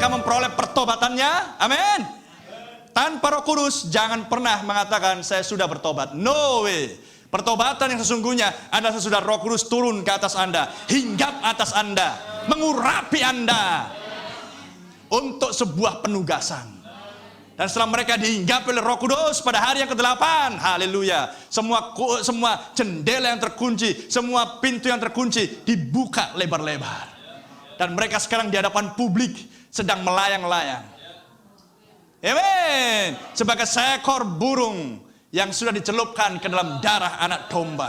mereka memperoleh pertobatannya. Amin. Tanpa Roh Kudus jangan pernah mengatakan saya sudah bertobat. No way. Pertobatan yang sesungguhnya adalah sesudah Roh Kudus turun ke atas Anda, hinggap atas Anda, mengurapi Anda untuk sebuah penugasan. Dan setelah mereka dihinggapi oleh Roh Kudus pada hari yang ke-8, haleluya, semua jendela yang terkunci, semua pintu yang terkunci dibuka lebar-lebar. Dan mereka sekarang di hadapan publik sedang melayang-layang. Amin. Sebagai seekor burung yang sudah dicelupkan ke dalam darah anak domba.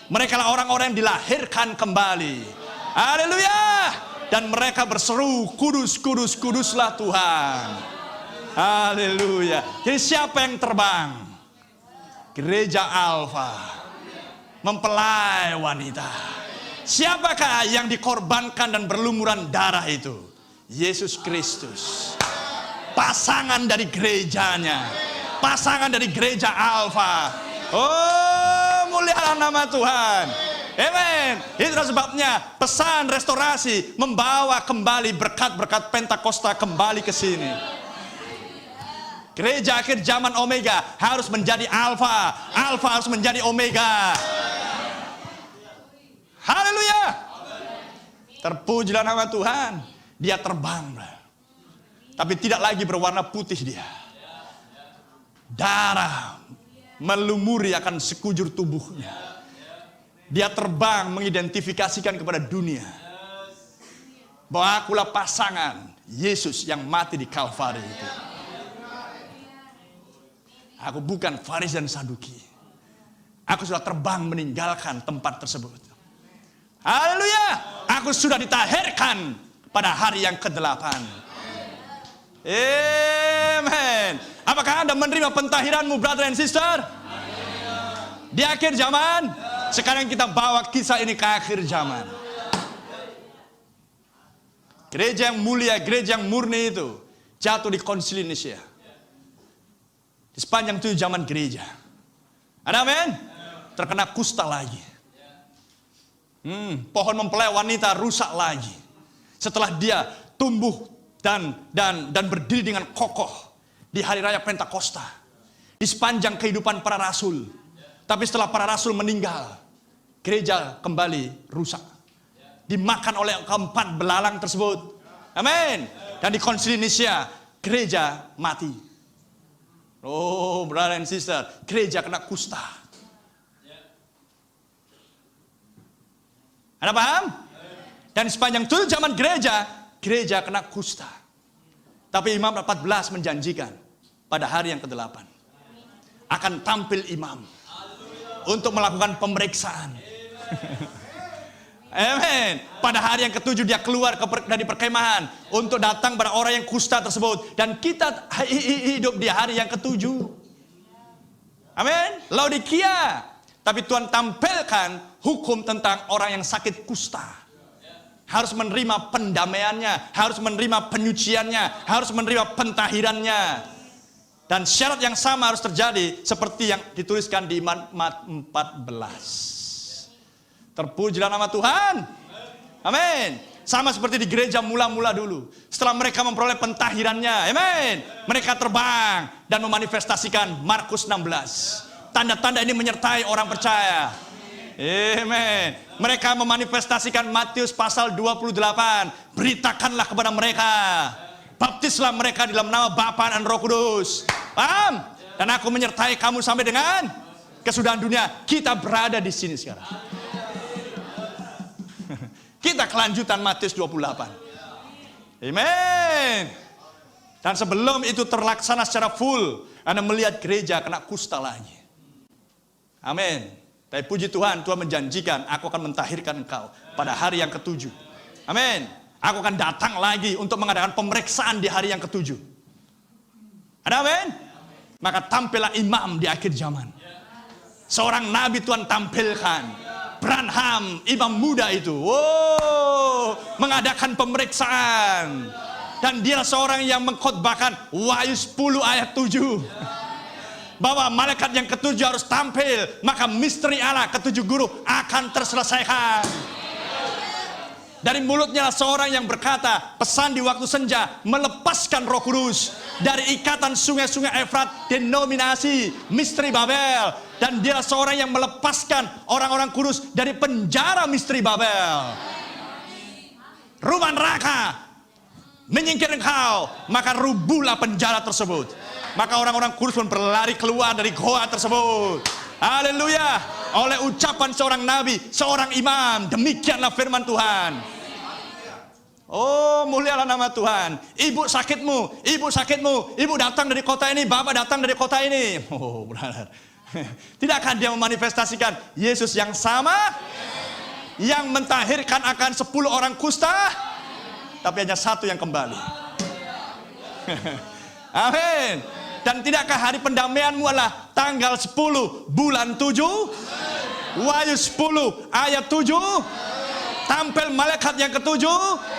Mereka lah orang-orang yang dilahirkan kembali. Haleluya. Dan mereka berseru, kudus, kudus, kuduslah Tuhan. Haleluya. Jadi siapa yang terbang? Gereja Alfa, mempelai wanita. Siapakah yang dikorbankan dan berlumuran darah itu? Yesus Kristus. Pasangan dari gerejanya, pasangan dari gereja Alfa. Oh, mulialah nama Tuhan. Amen. Itulah sebabnya pesan restorasi membawa kembali berkat-berkat Pentakosta kembali ke sini. Gereja akhir zaman Omega harus menjadi Alfa, Alfa harus menjadi Omega. Haleluya. Terpujilah nama Tuhan. Dia terbang, tapi tidak lagi berwarna putih dia. Darah melumuri akan sekujur tubuhnya. Dia terbang mengidentifikasikan kepada dunia bahwa akulah pasangan Yesus yang mati di Kalvari itu. Aku bukan Farisi dan Saduki. Aku sudah terbang meninggalkan tempat tersebut. Haleluya. Aku sudah ditahirkan pada hari yang ke-8. Amen. Apakah Anda menerima pentahiranmu, brother and sister? Di akhir zaman. Sekarang kita bawa kisah ini ke akhir zaman. Gereja yang mulia, gereja yang murni itu jatuh di Konsili Nicea. Di sepanjang 7 zaman gereja. Ada amin? Terkena kusta lagi. Pohon mempelai wanita rusak lagi. Setelah dia tumbuh dan berdiri dengan kokoh di hari raya Pentakosta, di sepanjang kehidupan para rasul. Tapi setelah para rasul meninggal, gereja kembali rusak, dimakan oleh keempat belalang tersebut. Amin. Dan di Konsili Nicea gereja mati. Oh, brother and sister, gereja kena kusta. Anda paham? Dan sepanjang 7 zaman gereja kena kusta. Tapi Imam 14 menjanjikan pada hari yang ke-8 akan tampil imam untuk melakukan pemeriksaan. Amin. Pada hari yang ke-7 dia keluar dari perkemahan untuk datang pada orang yang kusta tersebut. Dan kita hidup di hari yang ke-7. Amin. Laodikia. Tapi Tuhan tampilkan hukum tentang orang yang sakit kusta. Harus menerima pendamaiannya, harus menerima penyuciannya, harus menerima pentahirannya. Dan syarat yang sama harus terjadi seperti yang dituliskan di Imamat 14. Terpujilah nama Tuhan. Amin. Sama seperti di gereja mula-mula dulu. Setelah mereka memperoleh pentahirannya, amin, mereka terbang dan memanifestasikan Markus 16. Tanda-tanda ini menyertai orang percaya. Amen. Mereka memanifestasikan Matius pasal 28. Beritakanlah kepada mereka. Baptislah mereka di dalam nama Bapa dan Roh Kudus. Paham? Dan aku menyertai kamu sampai dengan kesudahan dunia. Kita berada di sini sekarang. Kita kelanjutan Matius 28. Amen. Dan sebelum itu terlaksana secara full, Anda melihat gereja kena kusta lagi. Amin. Tapi puji Tuhan, Tuhan menjanjikan, aku akan mentahirkan engkau pada hari yang ke-7. Amin. Aku akan datang lagi untuk mengadakan pemeriksaan di hari yang ke-7. Ada amin? Maka tampillah imam di akhir zaman. Seorang nabi Tuhan tampilkan. Branham, imam muda itu. Wow, mengadakan pemeriksaan. Dan dia seorang yang mengkhotbahkan Wahyu 10 ayat 7. Bahwa malaikat yang ke-7 harus tampil, maka misteri Allah ke-7 guru akan terselesaikan. Dari mulutnya seorang yang berkata, pesan di waktu senja, melepaskan Roh Kudus dari ikatan sungai-sungai Efrat, denominasi misteri Babel. Dan dia seorang yang melepaskan orang-orang kudus dari penjara misteri Babel. Rumah neraka menyingkir engkau, maka rubuhlah penjara tersebut. Maka orang-orang kudus pun berlari keluar dari goa tersebut. Haleluya. Oleh ucapan seorang nabi, seorang imam, demikianlah firman Tuhan. Oh, mulialah nama Tuhan. Ibu sakitmu, ibu datang dari kota ini, bapak datang dari kota ini. Oh, brother. Tidakkah dia memanifestasikan Yesus yang sama? Yang mentahirkan akan 10 orang kusta, tapi hanya 1 yang kembali. Amin. Dan tidakkah hari pendamaianmu adalah tanggal 10 bulan 7, Wahyu 10 ayat 7, tampil malaikat yang ke-7,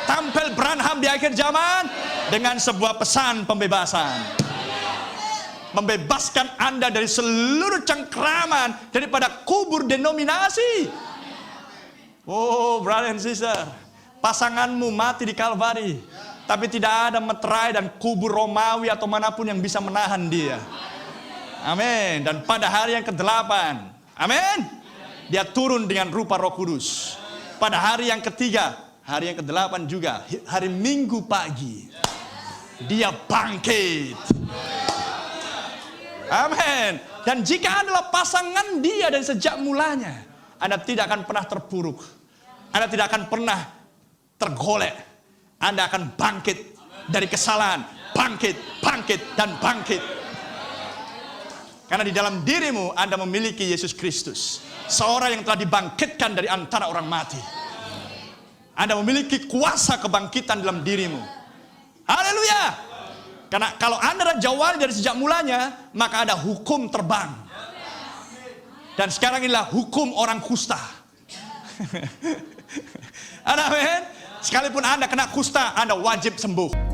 tampil Branham di akhir zaman dengan sebuah pesan pembebasan. Membebaskan Anda dari seluruh cengkraman, daripada kubur denominasi. Oh, brother and sister, pasanganmu mati di Kalvari, tapi tidak ada meterai dan kubur Romawi atau manapun yang bisa menahan dia. Amin. Dan pada hari yang ke-8, amin, dia turun dengan rupa Roh Kudus. Pada hari yang ketiga, hari yang ke-8 juga, hari Minggu pagi, dia bangkit. Amin. Dan jika adalah pasangan dia dari sejak mulanya, Anda tidak akan pernah terpuruk. Anda tidak akan pernah tergolek. Anda akan bangkit dari kesalahan. Bangkit, dan bangkit. Karena di dalam dirimu Anda memiliki Yesus Kristus, seorang yang telah dibangkitkan dari antara orang mati. Anda memiliki kuasa kebangkitan dalam dirimu. Haleluya. Karena kalau Anda jawab dari sejak mulanya, maka ada hukum terbang. Dan sekarang inilah hukum orang kusta. Amin. Sekalipun Anda kena kusta, Anda wajib sembuh.